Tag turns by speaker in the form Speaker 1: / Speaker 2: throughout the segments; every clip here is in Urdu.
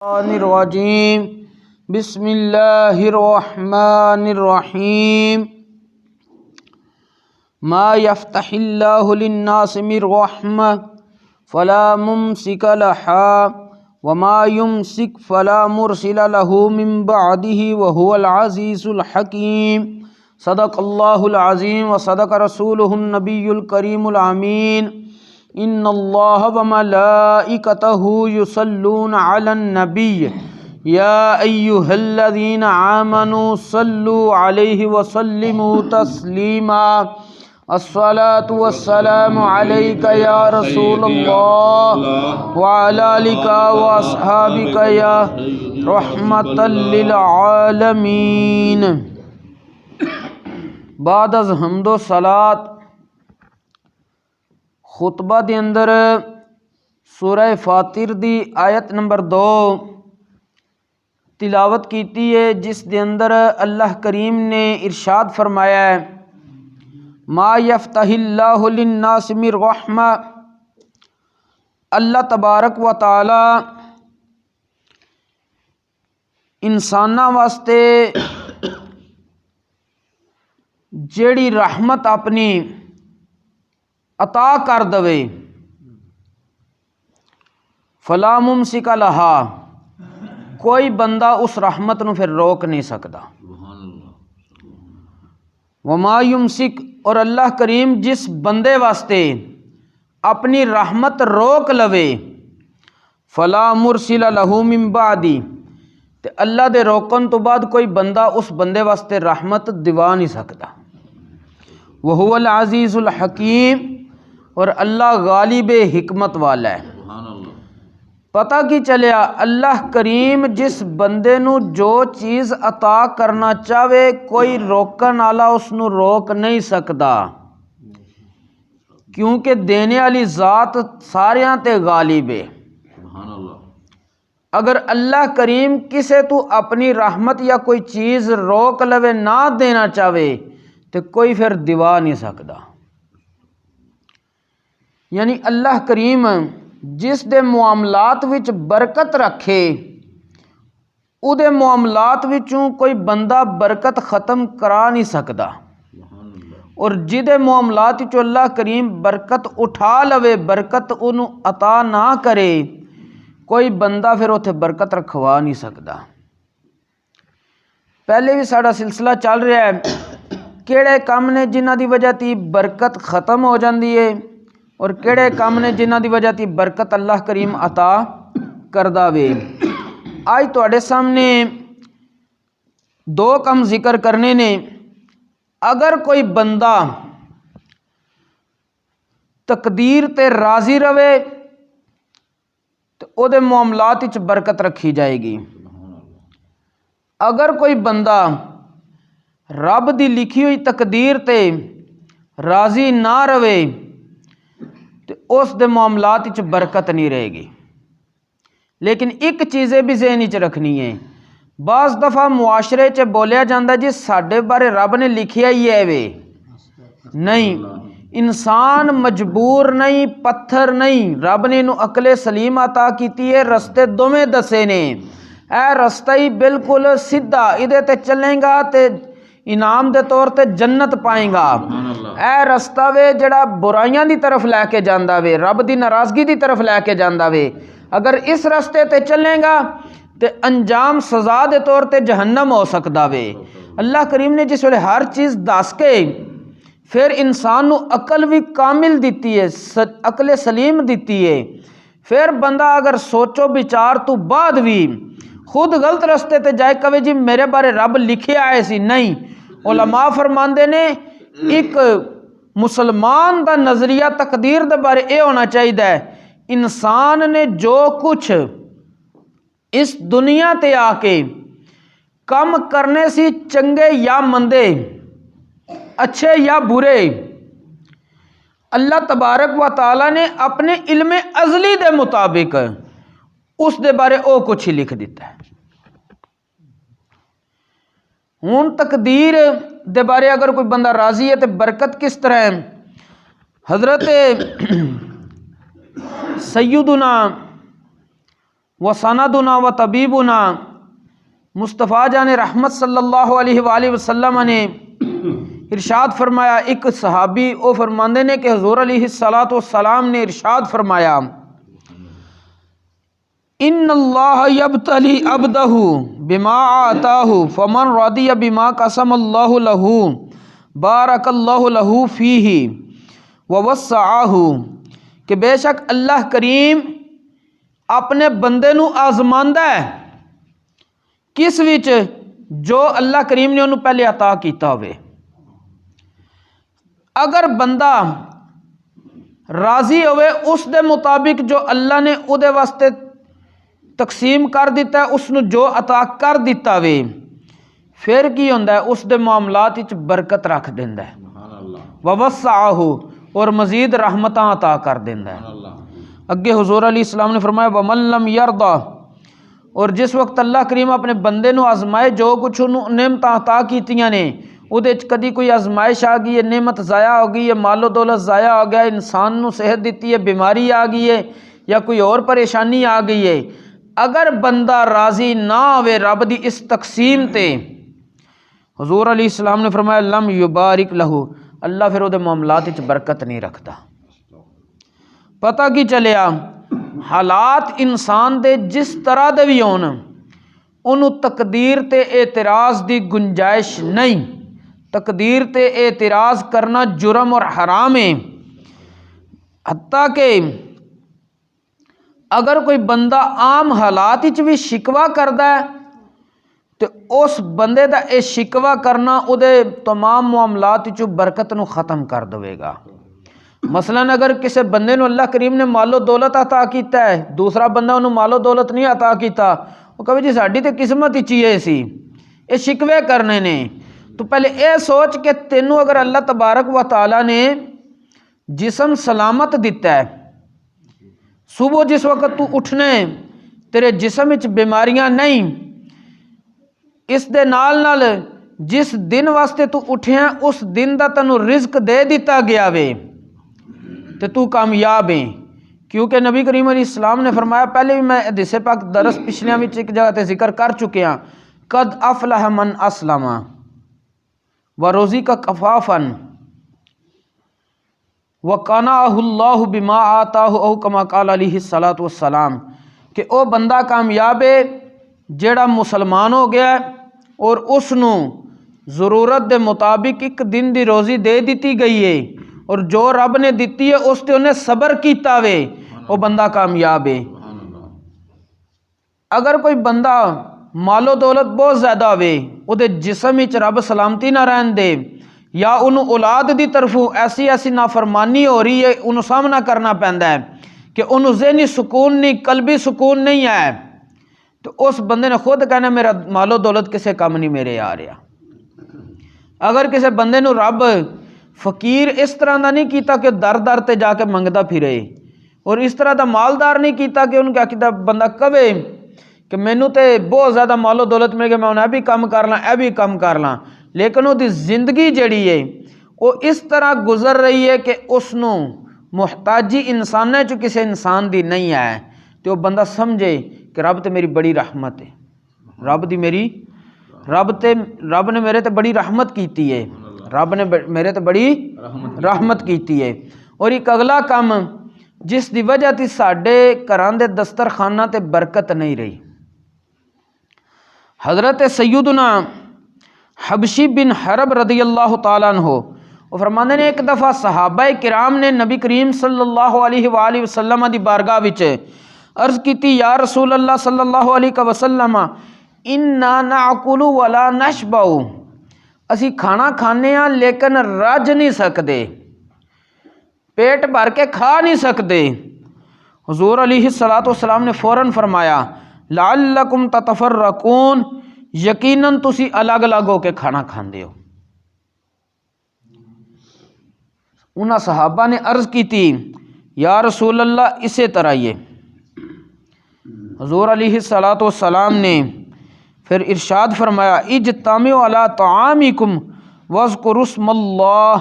Speaker 1: الرجیم بسم اللہ الرحمن الرحیم ما یفتح اللہ للناس من رحمہ فلا ممسک لها وما یمسک فلا مرسل له من بعده وهو العزیز الحکیم صدق اللہ العظیم وصدق رسولہ النبی الکریم الامین ان اللہ وملائکتہ یصلون علی النبی یا ایہا الذین آمنوا صلوا علیہ وسلموا تسلیما الصلاة والسلام علیک یا رسول اللہ وعلی آلک واصحابک یا رحمتا للعالمین۔ بعد از حمد و صلاۃ خطبہ دے اندر سورہ فاطر دی آیت نمبر 2 تلاوت کیتی ہے، جس دے اندر اللہ کریم نے ارشاد فرمایا ہے ما یفتح اللہ للناس من رحمہ، اللہ تبارک و تعالی انساناں واسطے جیڑی رحمت اپنی عطا کر دوے فلا ممسک لہا، کوئی بندہ اس رحمت نو پھر روک نہیں سکتا۔ وما یمسک، اور اللہ کریم جس بندے واسطے اپنی رحمت روک لوے فلا مرسل لہ من بعدی، تے اللہ دے روکن تو بعد کوئی بندہ اس بندے واسطے رحمت دوا نہیں سکتا۔ وہو العزیز الحکیم، اور اللہ غالب حکمت والا ہے۔ پتہ کی چلیا اللہ کریم جس بندے نو جو چیز عطا کرنا چاہے کوئی روکن والا اس نو روک نہیں سکتا، کیونکہ دینے والی ذات ساریاں تے غالب ہے۔ اگر اللہ کریم کسے تو اپنی رحمت یا کوئی چیز روک لوے نہ دینا چاہے تو کوئی پھر دیوا نہیں سکتا۔ یعنی اللہ کریم جس دے معاملات وچ برکت رکھے او دے معاملات وچوں کوئی بندہ برکت ختم کرا نہیں سکتا، اور جدے معاملات وچوں اللہ کریم برکت اٹھا لوے، برکت انہوں عطا نہ کرے، کوئی بندہ پھر اتھے برکت رکھوا نہیں سکتا۔ پہلے بھی ساڑا سلسلہ چل رہا ہے کیڑے کام نے جنہ دی وجہ تی برکت ختم ہو جاندی ہے، اور کیڑے کام نے جنہ دی وجہ تی برکت اللہ کریم عطا کردہ وے۔ آج تواڈے سامنے 2 کم ذکر کرنے نے۔ اگر کوئی بندہ تقدیر تے راضی رہے تو او دے معاملات وچ برکت رکھی جائے گی۔ اگر کوئی بندہ رب دی لکھی ہوئی تقدیر تے راضی نہ رہے تو اس دے معاملات وچ برکت نہیں رہے گی۔ لیکن ایک چیزیں بھی ذہن وچ رکھنی ہے، بعض دفعہ معاشرے چ بولیا جاندہ جی ساڈے بارے رب نے لکھیا ہی ہے وے، نہیں، انسان مجبور نہیں، پتھر نہیں، رب نے انہوں عقل سلیم عطا کیتی ہے، رستے دوویں دسے نے، اے رستہ ہی بالکل سیدھا، ادھے تے چلیں گا تے انعام دے طور تے جنت پائیں گا، اے رستہ وے جڑا برائیاں دی طرف لے کے جاندہ وے، رب دی ناراضگی دی طرف لے کے جاندہ وے، اگر اس رستے تے چلیں گا تے انجام سزا دے طور تے جہنم ہو سکدا وے۔ اللہ کریم نے جس ویلے ہر چیز دس کے پھر انسان نو عقل بھی کامل دیتی ہے، عقل سلیم دیتی ہے، پھر بندہ اگر سوچو بچار تو بعد بھی خود غلط رستے تے جائے کہے جی میرے بارے رب لکھے آئے سی، نہیں، علماء فرماندے نے ایک مسلمان دا نظریہ تقدیر دے بارے اے ہونا چاہیے، انسان نے جو کچھ اس دنیا تے آ کے کم کرنے سی، چنگے یا مندے، اچھے یا برے، اللہ تبارک و تعالی نے اپنے علم ازلی دے مطابق اس دے بارے او کچھ ہی لکھ دیتا ہے۔ ہون تقدیر دے بارے اگر کوئی بندہ راضی ہے تو برکت کس طرح ہے؟ حضرت سیدنا و سندنا و طبیبنا مصطفیٰ جان رحمت صلی اللہ علیہ وآلہ وسلم نے ارشاد فرمایا، ایک صحابی او فرماندے نے کہ حضور علیہ السلام نے ارشاد فرمایا، ان اللہ یبتلی عبدہ بما آتاہ فمن رضی بما قسم اللہ لہ بارک اللہ لہ فیہ ووسعہ، کہ بے شک اللہ کریم اپنے بندے نو آزماندا ہے کس وچ؟ جو اللہ کریم نے انہوں پہلے عطا کیتا ہوئے۔ اگر بندہ راضی ہوئے اس دے مطابق جو اللہ نے او دے واسطے تقسیم کر دیتا ہے، اس نو جو عطا کر دیتا ہوئے، پھر کی ہوندا ہے؟ اس دے معاملات وچ برکت رکھ دیندا ہے، ووسعہ، اور مزید رحمتاں عطا کر دیندا ہے۔ اگے حضور علیہ السلام نے فرمایا، ومن لم یرضا، اور جس وقت اللہ کریم اپنے بندے نو آزمائے، جو کچھ انہوں نعمتاں عطا کیتیاں نے اودے وچ کدی کوئی آزمائش آ گئی ہے، نعمت ضائع ہو گئی ہے، مال و دولت ضائع ہو گیا، انسان نو صحت دیتی ہے، بیماری آ گئی ہے، یا کوئی اور پریشانی آ گئی ہے، اگر بندہ راضی نہ ہوئے رب دی اس تقسیم تے، حضور علیہ السلام نے فرمایا، لم یبارک لہو، اللہ پھر وہ دے معاملات وچ برکت نہیں رکھتا۔ پتہ کی چلیا؟ حالات انسان دے جس طرح دے بھی ہون، انہوں تقدیر تے اعتراض دی گنجائش نہیں۔ تقدیر تے اعتراض کرنا جرم اور حرام ہے۔ حتیٰ کہ اگر کوئی بندہ عام حالات وچ بھی شکوہ کردا ہے تو اس بندے دا اے شکوہ کرنا او دے تمام معاملات وچوں برکت نو ختم کر دے گا۔ مثلا اگر کسی بندے نو اللہ کریم نے مال و دولت عطا کیتا ہے، دوسرا بندہ انہوں مال و دولت نہیں عطا کیتا، وہ کہے جی ساڈی تے قسمت ہی چیئے سی، یہ شکوے کرنے نے۔ تو پہلے اے سوچ کہ تینوں اگر اللہ تبارک و تعالی نے جسم سلامت دیتا ہے، صبح جس وقت تو اٹھنے تیرے جسم وچ بیماریاں نہیں، اس دے نال نال جس دن واسطے تو اٹھیا اس دن دا تینوں رزق دے دیتا گیا وے تے تو کامیاب ہے۔ کیونکہ نبی کریم علیہ السلام نے فرمایا، پہلے بھی میں حدیث پاک درس پچھلیاں وچ ایک جگہ تے ذکر کر چکے ہیں، قد افلح من اسلم ورزق کفافا وقنعہ اللہ بما آتاہ او کما قال علیہ الصلوۃ والسلام، کہ او بندہ کامیاب ہے جیڑا مسلمان ہو گیا ہے اور اس نو ضرورت دے مطابق ایک دن دی روزی دے دیتی گئی ہے، اور جو رب نے دیتی ہے اس تے انہیں صبر کیتا وے، وہ بندہ کامیاب ہے۔ اگر کوئی بندہ مال و دولت بہت زیادہ ہوئے، وہ دے جسم وچ رب سلامتی نہ رہن دے، یا انہوں اولاد دی طرفوں ایسی ایسی نافرمانی ہو رہی ہے، انہوں سامنا کرنا پیندا ہے کہ انہوں ذہنی سکون نہیں، قلبی سکون نہیں ہے، تو اس بندے نے خود کہنا میرا مال و دولت کسے کام نہیں میرے آ رہا۔ اگر کسی بندے نو رب فقیر اس طرح دا نہیں کیتا کہ در در تے جا کے منگدا پھرے، اور اس طرح دا مالدار نہیں کیتا کہ ان کا کیتا بندہ کہے کہ مینوں تے بہت زیادہ مال و دولت مل گیا، میں انہیں بھی کم کر لاں، اے بھی کم کر لاں، لیکن وہ دی زندگی جڑی ہے وہ اس طرح گزر رہی ہے کہ اس نو محتاجی انسانیں چو کسی انسان دی نہیں ہے، تو وہ بندہ سمجھے کہ رب تے میری بڑی رحمت ہے، رب نے میرے تے بڑی رحمت کیتی ہے، رب نے میرے تے بڑی رحمت کیتی ہے۔ اور ایک اگلا کام جس دی وجہ تی ساڈے گھراں دے دسترخاناں تے برکت نہیں رہی، حضرت سیدنا حبشی بن حرب رضی اللہ تعالیٰ عنہ وہ فرماندے نے ایک دفعہ صحابہ کرام نے نبی کریم صلی اللہ علیہ وآلہ وسلم دی بارگاہ وچ عرض کیتی، یا رسول اللہ صلی اللہ علیہ وسلم انا ناکل ولا نشبع، اسی کھانا کھانے ہاں لیکن رج نہیں سکدے، پیٹ بھر کے کھا نہیں سکدے۔ حضور علیہ الصلوۃ والسلام نے فوراً فرمایا، لعلکم تتفرقون، یقیناً تسی الگ الگ ہو کے کھانا کھاندے ہو۔ انہاں صحابہ نے عرض کی تھی، یا رسول اللہ اسی طرح یہ۔ حضور علیہ الصلوۃ والسلام نے پھر ارشاد فرمایا، اجتمعوا علی طعامکم واذکروا اسم اللہ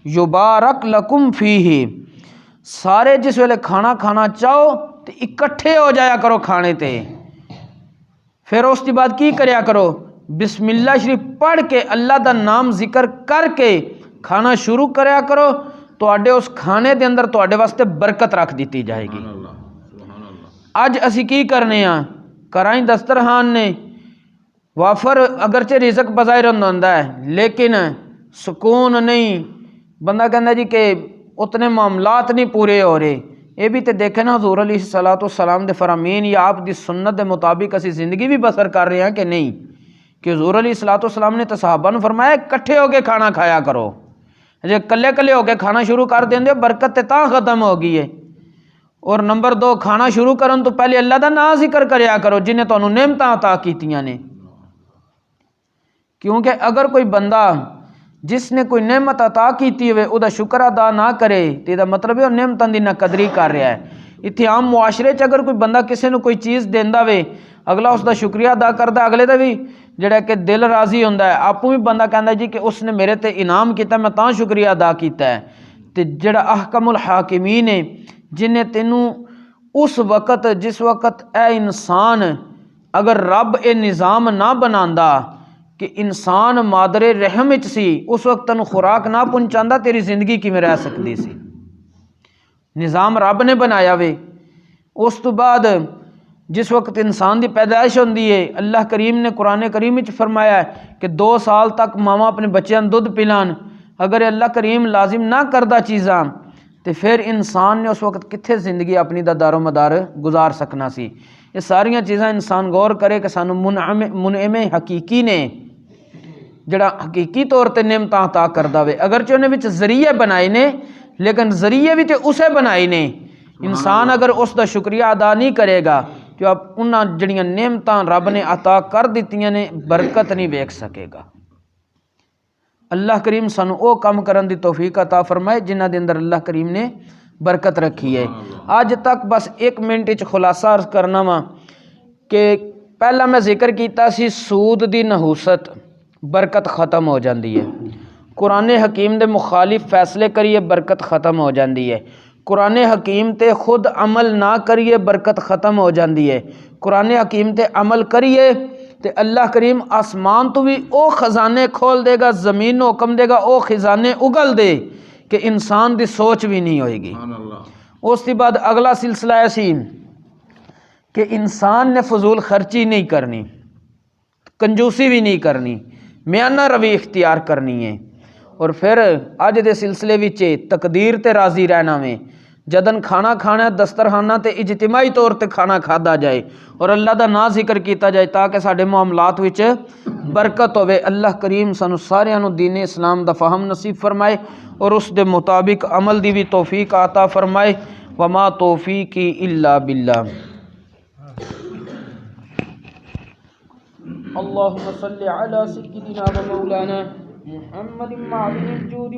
Speaker 1: یبارک لکم فیہ، سارے جس ویلے کھانا کھانا چاہو تے اکٹھے ہو جایا کرو کھانے تے، پھر اس کے بعد کی کریا کرو، بسم اللہ شریف پڑھ کے اللہ دا نام ذکر کر کے کھانا شروع کریا کرو، تواڈے اس کھانے دے اندر تواڈے واسطے برکت رکھ دیتی جائے گی۔ اج اسی کی کرنے ہاں، کرائیں دسترخوان نے وافر اگرچہ رزق بظاہر ہوندا ہے لیکن سکون نہیں، بندہ کہندا جی کہ اتنے معاملات نہیں پورے ہو رہے۔ یہ بھی تے دیکھے نا حضور علیہ الصلوۃ والسلام دے فرامین یا آپ دی سنت دے مطابق اسی زندگی بھی بسر کر رہے ہیں کہ نہیں، کہ حضور علیہ الصلوۃ والسلام نے تے صحابہ نے فرمایا اکٹھے ہو کے کھانا کھایا کرو، جے کلے کلے ہو کے کھانا شروع کر دیندے برکت تے تاں ختم ہو گئی ہے۔ اور نمبر 2 کھانا شروع کرن تو پہلے اللہ دا نام ذکر کریا کرو جنہیں تانوں نعمتاں عطا کیتیاں نے، کیونکہ اگر کوئی بندہ جس نے کوئی نعمت عطا کیتی ہوئے او دا شکر ادا نہ کرے تے دا مطلب ہے وہ نعمتاں دی نہ قدری کر رہا ہے۔ اتنے عام معاشرے چ اگر کوئی بندہ کسی نو کوئی چیز دیندا وے، اگلا اس دا شکریہ ادا کردا، اگلے دا بھی جڑا کہ دل راضی ہوندا ہے، آپو بھی بندہ کہندا جی کہ اس نے میرے تے انعام کیتا میں تاں شکریہ ادا کیتا ہے۔ تے جڑا احکم الحاکمین ہے جنہیں تینوں اس وقت جس وقت اے انسان اگر رب اے نظام نہ بناندا کہ انسان مادر رحم وچ سی، اس وقت تینوں خوراک نہ پہنچاندا، تیری زندگی کیویں رہ سکتی سی؟ نظام رب نے بنایا وے۔ اس تو بعد جس وقت انسان دی پیدائش ہوندی ہے، اللہ کریم نے قرآن کریم وچ فرمایا ہے کہ 2 سال تک ماواں اپنے بچیاں نوں دودھ پلان، اگر اللہ کریم لازم نہ کردا چیزاں تے پھر انسان نے اس وقت کتھے زندگی اپنی دا دار و مدار گزار سکنا سی؟ یہ ساریاں چیزاں انسان غور کرے کہ سانو منعم حقیقی نے جڑا حقیقی طور تے نعمتاں عطا کردا وے، اگرچہ انہیں وچ ذریعے بنائے نے لیکن ذریعے بھی تے اسے بنائے نے۔ انسان اگر اس دا شکریہ ادا نہیں کرے گا تو اب انہاں جڑیاں نعمتاں رب نے عطا کر دتیاں نے برکت نہیں ویکھ سکے گا۔ اللہ کریم سانو او کام کرن دی توفیق عطا فرمائے جنہاں دے اندر اللہ کریم نے برکت رکھی ہے۔ آج تک بس 1 منٹ وچ خلاصہ عرض کرنا وا کہ پہلا میں ذکر کیتا سی سود دی نحوست برکت ختم ہو جاندی ہے، قرآن حکیم دے مخالف فیصلے کریے برکت ختم ہو جاندی ہے، قرآن حکیم تے خود عمل نہ کریے برکت ختم ہو جاندی ہے، قرآن حکیم تے عمل کریے تے اللہ کریم آسمان تو بھی او خزانے کھول دے گا، زمین نو حکم دے گا او خزانے اگل دے کہ انسان دی سوچ بھی نہیں ہوئے گی۔ اس کے بعد اگلا سلسلہ ایسی کہ انسان نے فضول خرچی نہیں کرنی، کنجوسی بھی نہیں کرنی، میانہ روی اختیار کرنی ہے۔ اور پھر اج دے سلسلے وچ تقدیر تے راضی رہنا میں جدن کھانا کھانا دسترخانہ تے اجتماعی طور تے کھانا کھادا جائے اور اللہ دا نام ذکر کیتا جائے تاکہ ساڈے معاملات وچ برکت ہوے۔ اللہ کریم سانو ساریاں نو دین اسلام دا فہم نصیب فرمائے اور اس دے مطابق عمل دی بھی توفیق عطا فرمائے۔ وما توفیقی الا باللہ۔ اللہم صلی علی سیدنا و مولانا محمد معدن الجود